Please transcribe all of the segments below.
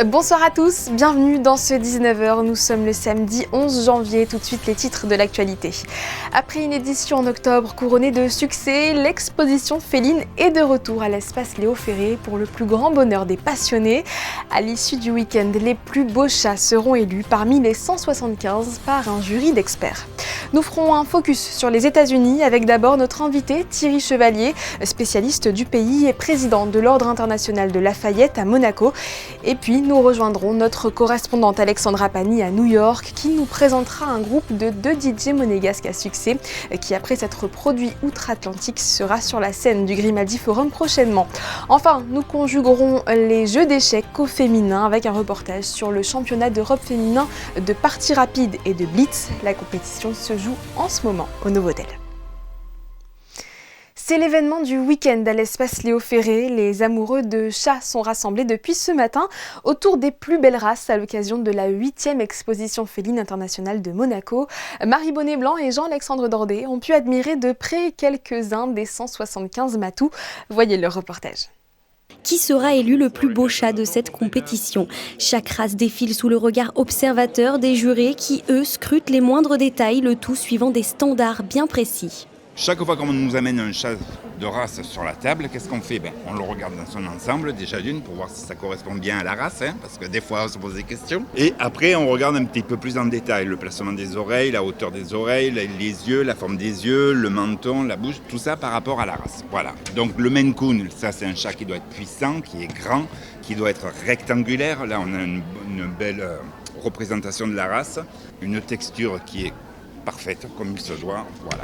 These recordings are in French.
Bonsoir à tous, bienvenue dans ce 19h. Nous sommes le samedi 11 janvier, tout de suite les titres de l'actualité. Après une édition en octobre couronnée de succès, l'exposition féline est de retour à l'espace Léo Ferré pour le plus grand bonheur des passionnés. À l'issue du week-end, les plus beaux chats seront élus parmi les 175 par un jury d'experts. Nous ferons un focus sur les États-Unis avec d'abord notre invité Thierry Chevalier, spécialiste du pays et président de l'Ordre international de Lafayette à Monaco. Et puis nous rejoindrons notre correspondante Alexandra Pani à New York qui nous présentera un groupe de 2 DJ monégasques à succès qui, après s'être produit outre-Atlantique, sera sur la scène du Grimaldi Forum prochainement. Enfin, nous conjuguerons les jeux d'échecs au féminin avec un reportage sur le championnat d'Europe féminin de partie rapide et de blitz. La compétition se joue en ce moment au Novotel. C'est l'événement du week-end à l'espace Léo Ferré. Les amoureux de chats sont rassemblés depuis ce matin autour des plus belles races à l'occasion de la 8e exposition féline internationale de Monaco. Marie Bonnet-Blanc et Jean-Alexandre Dordet ont pu admirer de près quelques-uns des 175 matous. Voyez leur reportage. Qui sera élu le plus beau chat de cette compétition? Chaque race défile sous le regard observateur des jurés qui, eux, scrutent les moindres détails, le tout suivant des standards bien précis. Chaque fois qu'on nous amène un chat de race sur la table, qu'est-ce qu'on fait? On le regarde dans son ensemble, déjà d'une, pour voir si ça correspond bien à la race, parce que des fois on se pose des questions. Et après on regarde un petit peu plus en détail, le placement des oreilles, la hauteur des oreilles, les yeux, la forme des yeux, le menton, la bouche, tout ça par rapport à la race. Voilà. Donc le Maine Coon, ça c'est un chat qui doit être puissant, qui est grand, qui doit être rectangulaire. Là on a une belle représentation de la race, une texture qui est parfaite comme il se doit, voilà.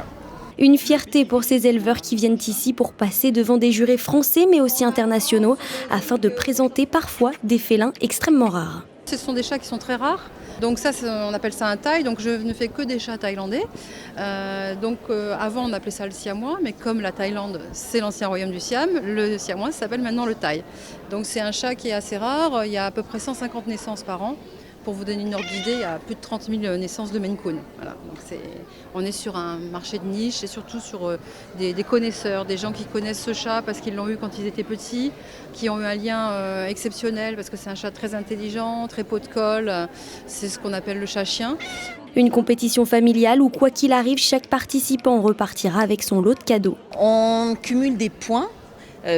Une fierté pour ces éleveurs qui viennent ici pour passer devant des jurés français mais aussi internationaux afin de présenter parfois des félins extrêmement rares. Ce sont des chats qui sont très rares, donc ça on appelle ça un thaï, donc je ne fais que des chats thaïlandais. Avant on appelait ça le siamois, mais comme la Thaïlande c'est l'ancien royaume du Siam, le siamois s'appelle maintenant le thaï. Donc c'est un chat qui est assez rare, il y a à peu près 150 naissances par an. Pour vous donner une ordre d'idée, il y a plus de 30 000 naissances de Maine Coon. Voilà. Donc on est sur un marché de niche et surtout sur des connaisseurs, des gens qui connaissent ce chat parce qu'ils l'ont eu quand ils étaient petits, qui ont eu un lien exceptionnel parce que c'est un chat très intelligent, très pot de colle, c'est ce qu'on appelle le chat-chien. Une compétition familiale où, quoi qu'il arrive, chaque participant repartira avec son lot de cadeaux. On cumule des points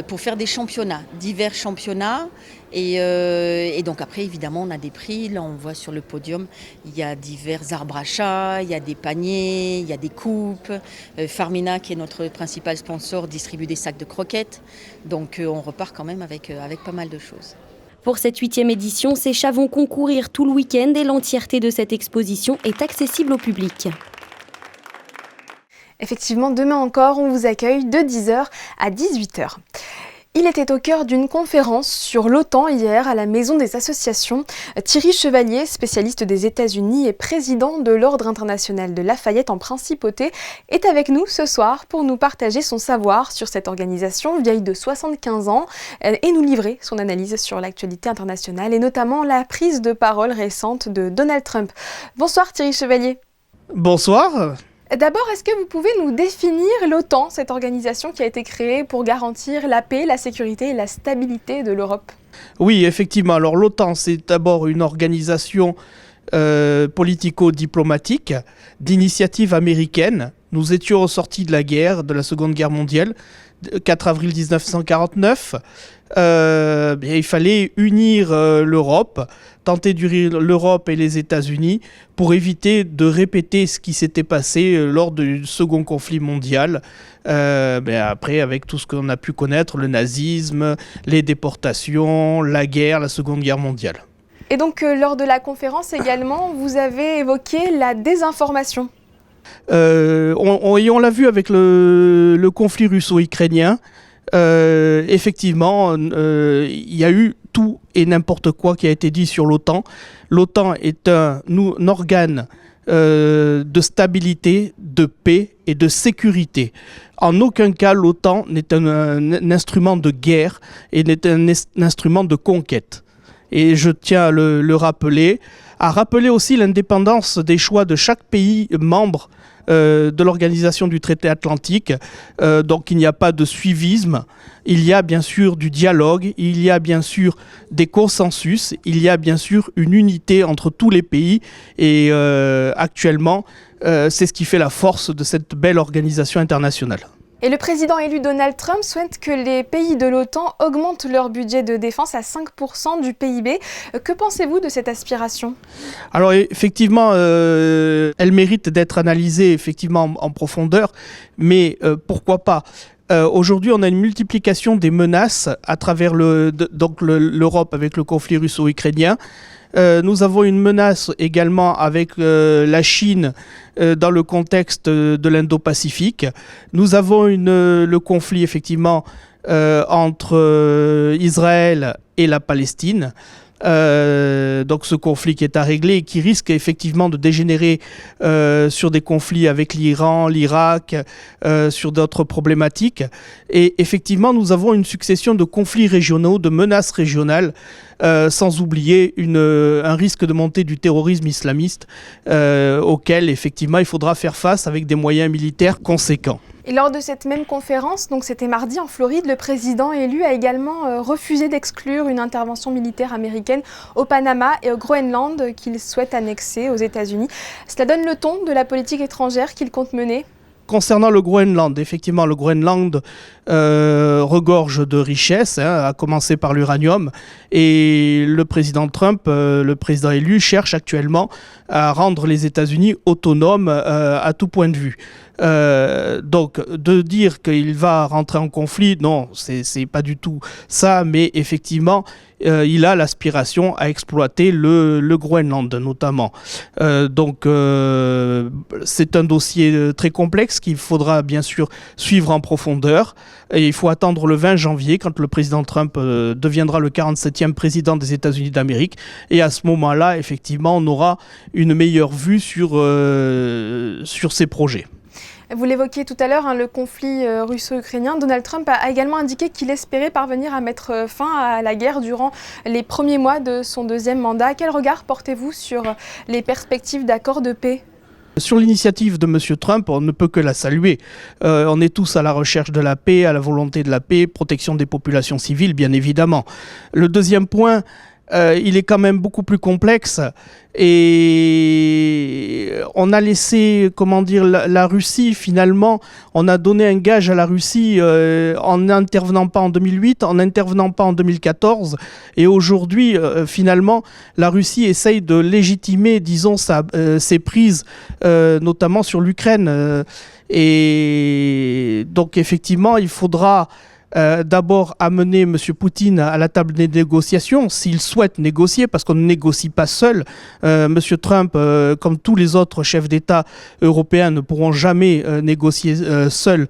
pour faire des championnats, divers championnats. Et donc après, évidemment, on a des prix. Là, on voit sur le podium, il y a divers arbres à chat, il y a des paniers, il y a des coupes. Farmina, qui est notre principal sponsor, distribue des sacs de croquettes. Donc on repart quand même avec pas mal de choses. Pour cette 8e édition, ces chats vont concourir tout le week-end et l'entièreté de cette exposition est accessible au public. Effectivement, demain encore, on vous accueille de 10h à 18h. Il était au cœur d'une conférence sur l'OTAN hier à la Maison des Associations. Thierry Chevalier, spécialiste des États-Unis et président de l'Ordre international de Lafayette en Principauté, est avec nous ce soir pour nous partager son savoir sur cette organisation vieille de 75 ans et nous livrer son analyse sur l'actualité internationale et notamment la prise de parole récente de Donald Trump. Bonsoir Thierry Chevalier. Bonsoir. D'abord, est-ce que vous pouvez nous définir l'OTAN, cette organisation qui a été créée pour garantir la paix, la sécurité et la stabilité de l'Europe? Oui, effectivement. Alors l'OTAN, c'est d'abord une organisation politico-diplomatique d'initiative américaine. Nous étions sortis de la guerre, de la Seconde Guerre mondiale, 4 avril 1949. Il fallait unir l'Europe, tenter d'unir l'Europe et les États-Unis pour éviter de répéter ce qui s'était passé lors du second conflit mondial. Après, avec tout ce qu'on a pu connaître, le nazisme, les déportations, la guerre, la Seconde Guerre mondiale. Et donc, lors de la conférence également, vous avez évoqué la désinformation. On l'a vu avec le conflit russo-ukrainien. Effectivement, il y a eu tout et n'importe quoi qui a été dit sur l'OTAN. L'OTAN est un organe de stabilité, de paix et de sécurité. En aucun cas, l'OTAN n'est un instrument de guerre et n'est un instrument de conquête. Et je tiens à le rappeler, à rappeler aussi l'indépendance des choix de chaque pays membre de l'organisation du traité atlantique. Donc il n'y a pas de suivisme, il y a bien sûr du dialogue, il y a bien sûr des consensus, il y a bien sûr une unité entre tous les pays et actuellement c'est ce qui fait la force de cette belle organisation internationale. Et le président élu Donald Trump souhaite que les pays de l'OTAN augmentent leur budget de défense à 5% du PIB. Que pensez-vous de cette aspiration ? Alors effectivement, elle mérite d'être analysée effectivement en profondeur, mais pourquoi pas ? Aujourd'hui, on a une multiplication des menaces à travers l'Europe avec le conflit russo-ukrainien. Nous avons une menace également avec la Chine dans le contexte de l'Indo-Pacifique. Nous avons le conflit effectivement entre Israël et la Palestine. Donc ce conflit qui est à régler et qui risque effectivement de dégénérer sur des conflits avec l'Iran, l'Irak, sur d'autres problématiques. Et effectivement, nous avons une succession de conflits régionaux, de menaces régionales, sans oublier un risque de montée du terrorisme islamiste auquel effectivement il faudra faire face avec des moyens militaires conséquents. Et lors de cette même conférence, donc c'était mardi en Floride, le président élu a également refusé d'exclure une intervention militaire américaine au Panama et au Groenland qu'il souhaite annexer aux États-Unis. Cela donne le ton de la politique étrangère qu'il compte mener. Concernant le Groenland, effectivement, le Groenland regorge de richesses, à commencer par l'uranium. Et le président Trump, le président élu, cherche actuellement à rendre les États-Unis autonomes à tout point de vue. Donc, de dire qu'il va rentrer en conflit, non, c'est pas du tout ça, mais effectivement, il a l'aspiration à exploiter le Groenland, notamment. Donc, c'est un dossier très complexe qu'il faudra bien sûr suivre en profondeur. Et il faut attendre le 20 janvier, quand le président Trump deviendra le 47e président des États-Unis d'Amérique. Et à ce moment-là, effectivement, on aura une meilleure vue sur ces projets. Vous l'évoquiez tout à l'heure, le conflit russo-ukrainien. Donald Trump a également indiqué qu'il espérait parvenir à mettre fin à la guerre durant les premiers mois de son deuxième mandat. Quel regard portez-vous sur les perspectives d'accord de paix ? Sur l'initiative de M. Trump, on ne peut que la saluer. On est tous à la recherche de la paix, à la volonté de la paix, protection des populations civiles, bien évidemment. Le deuxième point, il est quand même beaucoup plus complexe et on a laissé, la Russie finalement, on a donné un gage à la Russie en n'intervenant pas en 2008, en n'intervenant pas en 2014 et aujourd'hui finalement la Russie essaye de légitimer, disons, ses prises notamment sur l'Ukraine et donc effectivement il faudra d'abord amener M. Poutine à la table des négociations, s'il souhaite négocier, parce qu'on ne négocie pas seul. M. Trump, comme tous les autres chefs d'État européens, ne pourront jamais négocier seuls.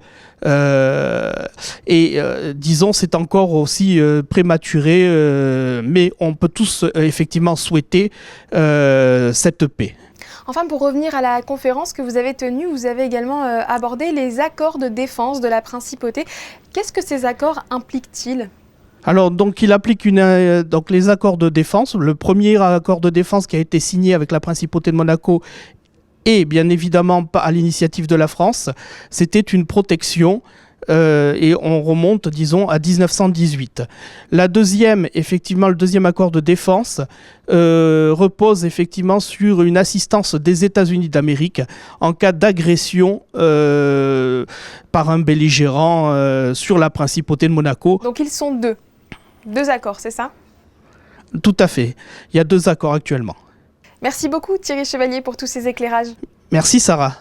Disons, c'est encore aussi prématuré, mais on peut tous effectivement souhaiter cette paix. Enfin, pour revenir à la conférence que vous avez tenue, vous avez également abordé les accords de défense de la principauté. Qu'est-ce que ces accords impliquent-ils ? Alors, donc, il applique donc les accords de défense. Le premier accord de défense qui a été signé avec la principauté de Monaco et bien évidemment pas à l'initiative de la France, c'était une protection. Et on remonte, disons, à 1918. Le deuxième accord de défense repose effectivement sur une assistance des États-Unis d'Amérique en cas d'agression par un belligérant sur la principauté de Monaco. Donc ils sont deux accords, c'est ça ? Tout à fait. Il y a 2 accords actuellement. Merci beaucoup Thierry Chevalier pour tous ces éclairages. Merci Sarah.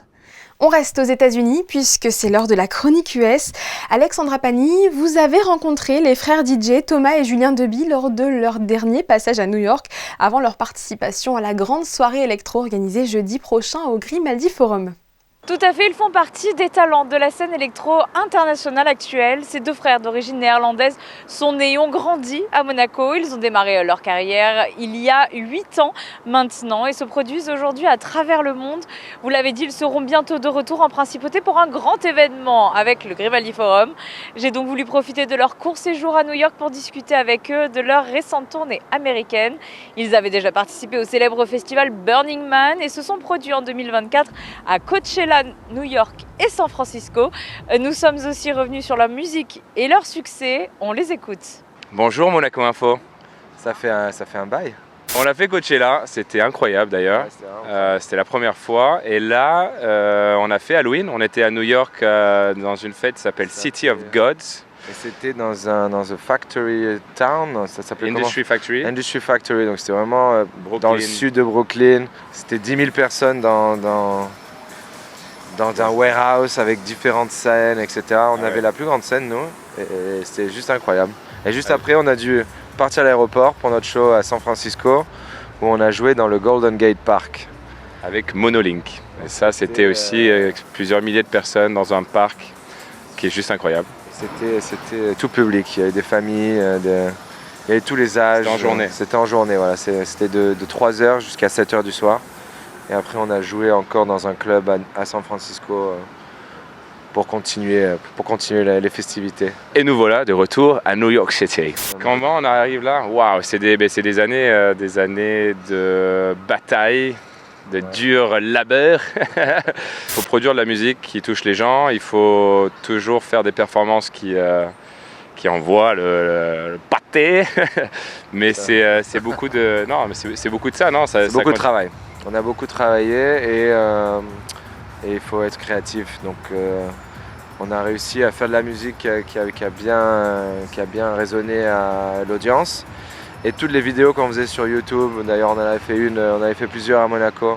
On reste aux États-Unis puisque c'est l'heure de la chronique US. Alexandra Pani, vous avez rencontré les frères DJ Thomas et Julien Deby lors de leur dernier passage à New York avant leur participation à la grande soirée électro organisée jeudi prochain au Grimaldi Forum. Tout à fait, ils font partie des talents de la scène électro internationale actuelle. Ces 2 frères d'origine néerlandaise sont nés et ont grandi à Monaco. Ils ont démarré leur carrière il y a 8 ans maintenant et se produisent aujourd'hui à travers le monde. Vous l'avez dit, ils seront bientôt de retour en principauté pour un grand événement avec le Grimaldi Forum. J'ai donc voulu profiter de leur court séjour à New York pour discuter avec eux de leur récente tournée américaine. Ils avaient déjà participé au célèbre festival Burning Man et se sont produits en 2024 à Coachella Barcelone, New York et San Francisco. Nous sommes aussi revenus sur leur musique et leur succès. On les écoute. Bonjour Monaco Info. Ça fait un bail. On l'a fait Coachella, c'était incroyable d'ailleurs. Ouais, c'était la première fois. Et là, on a fait Halloween. On était à New York dans une fête qui s'appelle City of Gods. Et c'était dans un factory town, ça s'appelait Industry Factory. Industry Factory, donc c'était vraiment dans le sud de Brooklyn. C'était 10 000 personnes dans un warehouse avec différentes scènes, etc. On avait la plus grande scène, nous, et c'était juste incroyable. Et juste après, on a dû partir à l'aéroport pour notre show à San Francisco, où on a joué dans le Golden Gate Park. Avec Monolink. Et ça, c'était aussi plusieurs milliers de personnes dans un parc qui est juste incroyable. C'était tout public, il y avait des familles, il y avait tous les âges. C'était en journée. C'était en journée, voilà. C'était de 3h jusqu'à 7h du soir. Et après on a joué encore dans un club à San Francisco pour continuer les festivités. Et nous voilà de retour à New York City. Comment on arrive là? Waouh, c'est des années de bataille, de dur labeur. Il faut produire de la musique qui touche les gens, il faut toujours faire des performances qui envoient le pâté. Mais c'est beaucoup de ça, non? C'est beaucoup de travail. On a beaucoup travaillé et il faut être créatif. Donc on a réussi à faire de la musique qui a bien résonné à l'audience. Et toutes les vidéos qu'on faisait sur YouTube, d'ailleurs on avait fait plusieurs à Monaco,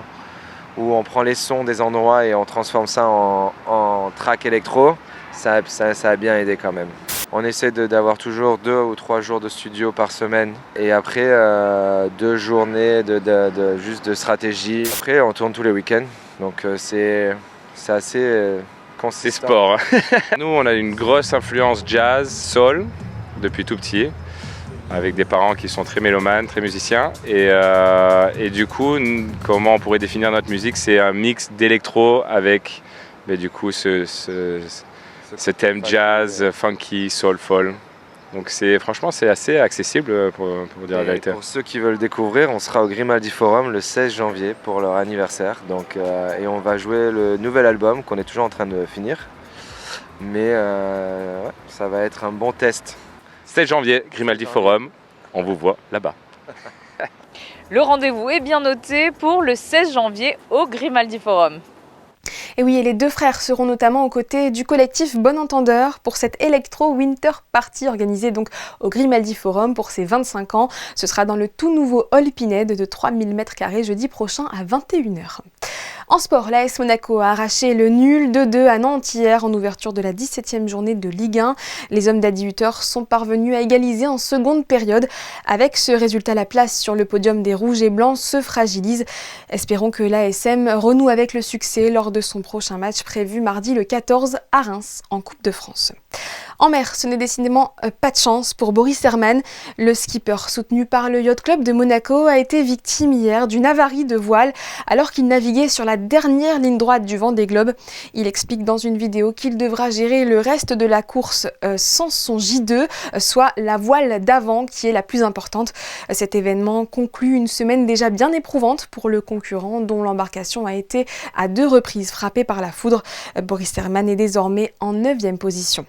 où on prend les sons des endroits et on transforme ça en track électro, ça a bien aidé quand même. On essaie d'avoir toujours 2 ou 3 jours de studio par semaine et après 2 journées juste de stratégie. Après on tourne tous les week-ends, donc c'est assez consistant. C'est sport. Nous on a une grosse influence jazz, soul depuis tout petit, avec des parents qui sont très mélomanes, très musiciens. Et du coup, comment on pourrait définir notre musique? C'est un mix d'électro avec du coup ce thème jazz, funky, soulful. Donc franchement, c'est assez accessible pour dire la vérité. Pour ceux qui veulent découvrir, on sera au Grimaldi Forum le 16 janvier pour leur anniversaire. Donc, et on va jouer le nouvel album qu'on est toujours en train de finir. Mais ça va être un bon test. 16 janvier, Grimaldi Forum, on vous voit là-bas. Le rendez-vous est bien noté pour le 16 janvier au Grimaldi Forum. Et oui, et les deux frères seront notamment aux côtés du collectif Bon Entendeur pour cette Electro Winter Party organisée donc au Grimaldi Forum pour ses 25 ans. Ce sera dans le tout nouveau Hall Pinède de 3000 m² jeudi prochain à 21h. En sport, l'AS Monaco a arraché le nul 2-2 à Nantes hier en ouverture de la 17e journée de Ligue 1. Les hommes d'Adi Hutter sont parvenus à égaliser en seconde période. Avec ce résultat, la place sur le podium des Rouges et Blancs se fragilise. Espérons que l'ASM renoue avec le succès lors de son prochain match prévu mardi le 14 à Reims en Coupe de France. En mer, ce n'est décidément pas de chance pour Boris Herman. Le skipper soutenu par le Yacht Club de Monaco a été victime hier d'une avarie de voile alors qu'il naviguait sur la dernière ligne droite du Vendée Globe. Il explique dans une vidéo qu'il devra gérer le reste de la course sans son J2, soit la voile d'avant qui est la plus importante. Cet événement conclut une semaine déjà bien éprouvante pour le concurrent dont l'embarcation a été à 2 reprises frappée par la foudre. Boris Herman est désormais en 9e position.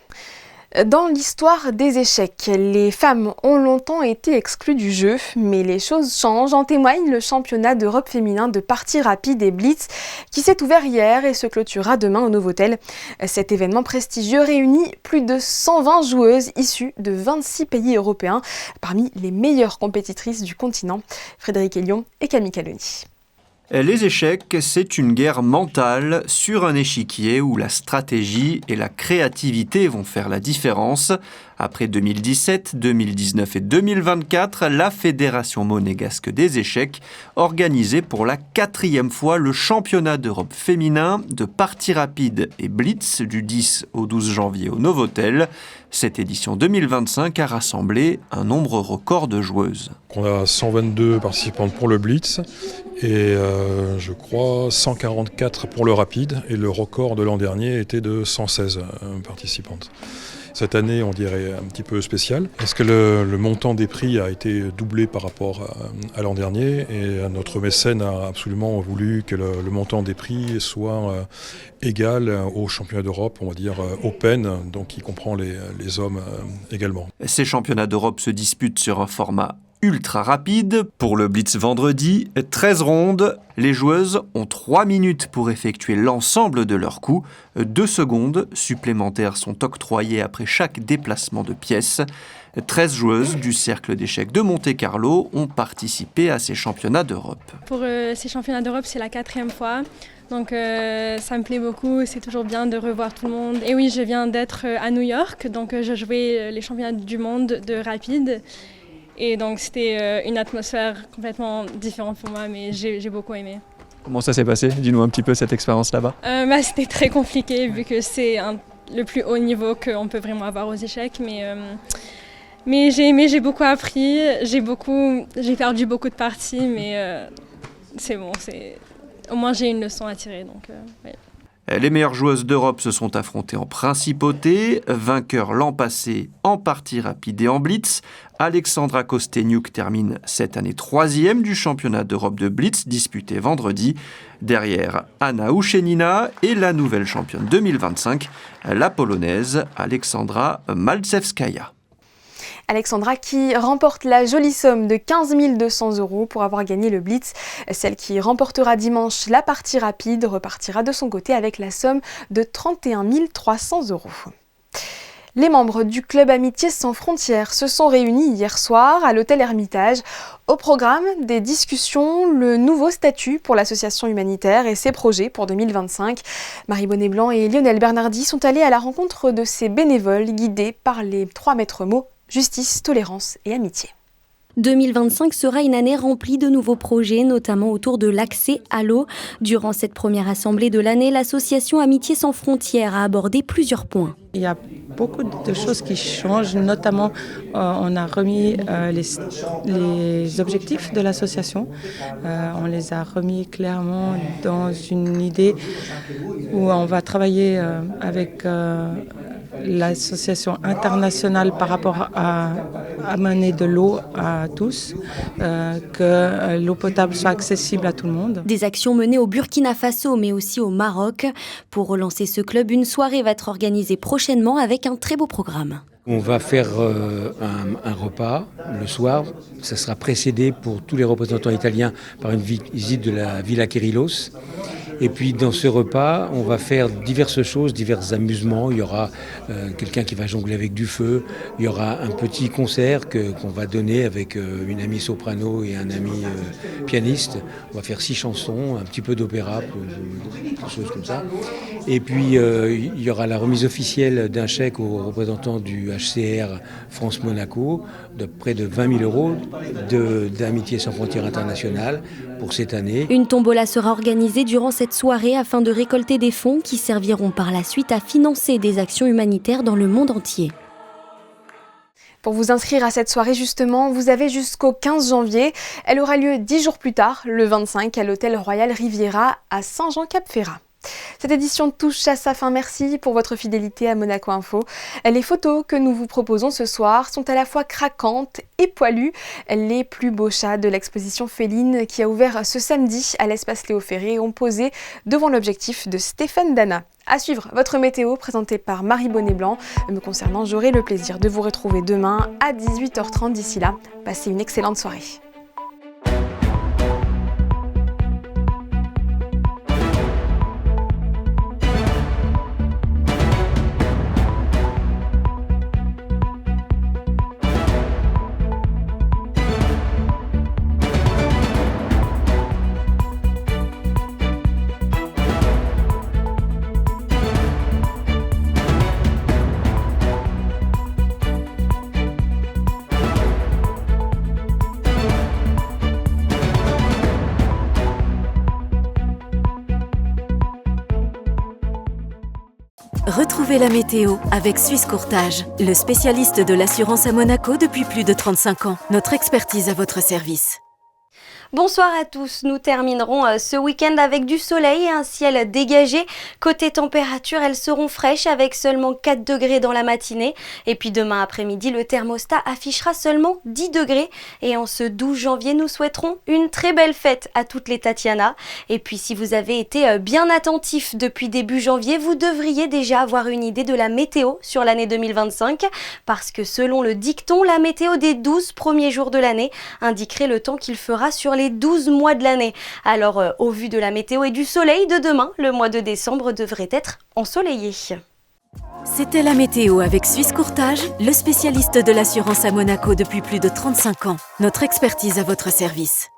Dans l'histoire des échecs, les femmes ont longtemps été exclues du jeu, mais les choses changent. En témoigne le championnat d'Europe féminin de partie rapide et blitz qui s'est ouvert hier et se clôturera demain au Novotel. Cet événement prestigieux réunit plus de 120 joueuses issues de 26 pays européens, parmi les meilleures compétitrices du continent. Frédéric Elion et Camille Caloni. Les échecs, c'est une guerre mentale sur un échiquier où la stratégie et la créativité vont faire la différence. Après 2017, 2019 et 2024, la Fédération monégasque des échecs organisait pour la 4e fois le championnat d'Europe féminin de partie rapide et blitz du 10 au 12 janvier au Novotel. Cette édition 2025 a rassemblé un nombre record de joueuses. On a 122 participantes pour le blitz et je crois 144 pour le rapide et le record de l'an dernier était de 116 participantes. Cette année, on dirait un petit peu spécial. Est-ce que le montant des prix a été doublé par rapport à l'an dernier? Et notre mécène a absolument voulu que le montant des prix soit égal aux championnats d'Europe, on va dire Open, donc qui comprend les hommes également. Ces championnats d'Europe se disputent sur un format ultra rapide. Pour le Blitz vendredi, 13 rondes. Les joueuses ont 3 minutes pour effectuer l'ensemble de leurs coups. 2 secondes supplémentaires sont octroyées après chaque déplacement de pièces. 13 joueuses du cercle d'échecs de Monte-Carlo ont participé à ces championnats d'Europe. Pour ces championnats d'Europe, c'est la 4e fois. Donc ça me plaît beaucoup, c'est toujours bien de revoir tout le monde. Et oui, je viens d'être à New York, donc je jouais les championnats du monde de rapide. Et donc c'était une atmosphère complètement différente pour moi, mais j'ai beaucoup aimé. Comment ça s'est passé? Dis-nous un petit peu cette expérience là-bas. C'était très compliqué vu que c'est le plus haut niveau qu'on peut vraiment avoir aux échecs. Mais j'ai aimé, j'ai beaucoup appris, j'ai perdu beaucoup de parties, mais c'est bon, au moins j'ai une leçon à tirer. Donc, ouais. Les meilleures joueuses d'Europe se sont affrontées en principauté. Vainqueur l'an passé en partie rapide et en blitz. Alexandra Kosteniuk termine cette année 3e du championnat d'Europe de blitz disputé vendredi. Derrière Anna Ouchenina et la nouvelle championne 2025, la polonaise Alexandra Malczewskaja. Alexandra qui remporte la jolie somme de 15 200 € pour avoir gagné le Blitz. Celle qui remportera dimanche la partie rapide repartira de son côté avec la somme de 31 300 €. Les membres du club Amitié sans frontières se sont réunis hier soir à l'hôtel Hermitage. Au programme, des discussions, le nouveau statut pour l'association humanitaire et ses projets pour 2025. Marie Bonnet-Blanc et Lionel Bernardi sont allés à la rencontre de ces bénévoles guidés par les 3 maîtres mots: justice, tolérance et amitié. 2025 sera une année remplie de nouveaux projets, notamment autour de l'accès à l'eau. Durant cette première assemblée de l'année, l'association Amitié sans frontières a abordé plusieurs points. Il y a beaucoup de choses qui changent, notamment on a remis les objectifs de l'association. On les a remis clairement dans une idée où on va travailler avec l'association internationale par rapport à amener de l'eau à tous, que l'eau potable soit accessible à tout le monde. Des actions menées au Burkina Faso mais aussi au Maroc. Pour relancer ce club, une soirée va être organisée prochainement avec un très beau programme. On va faire un repas le soir. Ça sera précédé pour tous les représentants italiens par une visite de la Villa Kyrillos. Et puis dans ce repas, on va faire diverses choses, divers amusements. Il y aura quelqu'un qui va jongler avec du feu. Il y aura un petit concert qu'on va donner avec une amie soprano et un ami pianiste. On va faire 6 chansons, un petit peu d'opéra, des choses comme ça. Et puis il y aura la remise officielle d'un chèque aux représentants du HCR France-Monaco de près de 20 000 € d'Amitié sans frontières internationales pour cette année. Une tombola sera organisée durant cette soirée afin de récolter des fonds qui serviront par la suite à financer des actions humanitaires dans le monde entier. Pour vous inscrire à cette soirée justement, vous avez jusqu'au 15 janvier. Elle aura lieu 10 jours plus tard, le 25, à l'hôtel Royal Riviera à Saint-Jean-Cap-Ferrat. Cette édition touche à sa fin. Merci pour votre fidélité à Monaco Info. Les photos que nous vous proposons ce soir sont à la fois craquantes et poilues. Les plus beaux chats de l'exposition féline qui a ouvert ce samedi à l'espace Léo Ferré ont posé devant l'objectif de Stéphane Dana. À suivre, votre météo présentée par Marie Bonnet-Blanc. Me concernant, j'aurai le plaisir de vous retrouver demain à 18h30. D'ici là, passez une excellente soirée. Retrouvez la météo avec Suisse Courtage, le spécialiste de l'assurance à Monaco depuis plus de 35 ans. Notre expertise à votre service. Bonsoir à tous, nous terminerons ce week-end avec du soleil et un ciel dégagé. Côté température, elles seront fraîches avec seulement 4 degrés dans la matinée. Et puis demain après-midi, le thermostat affichera seulement 10 degrés. Et en ce 12 janvier, nous souhaiterons une très belle fête à toutes les Tatiana. Et puis si vous avez été bien attentifs depuis début janvier, vous devriez déjà avoir une idée de la météo sur l'année 2025. Parce que selon le dicton, la météo des 12 premiers jours de l'année indiquerait le temps qu'il fera sur les 12 mois de l'année. Alors, au vu de la météo et du soleil de demain, le mois de décembre devrait être ensoleillé. C'était la météo avec Suisse Courtage, le spécialiste de l'assurance à Monaco depuis plus de 35 ans. Notre expertise à votre service.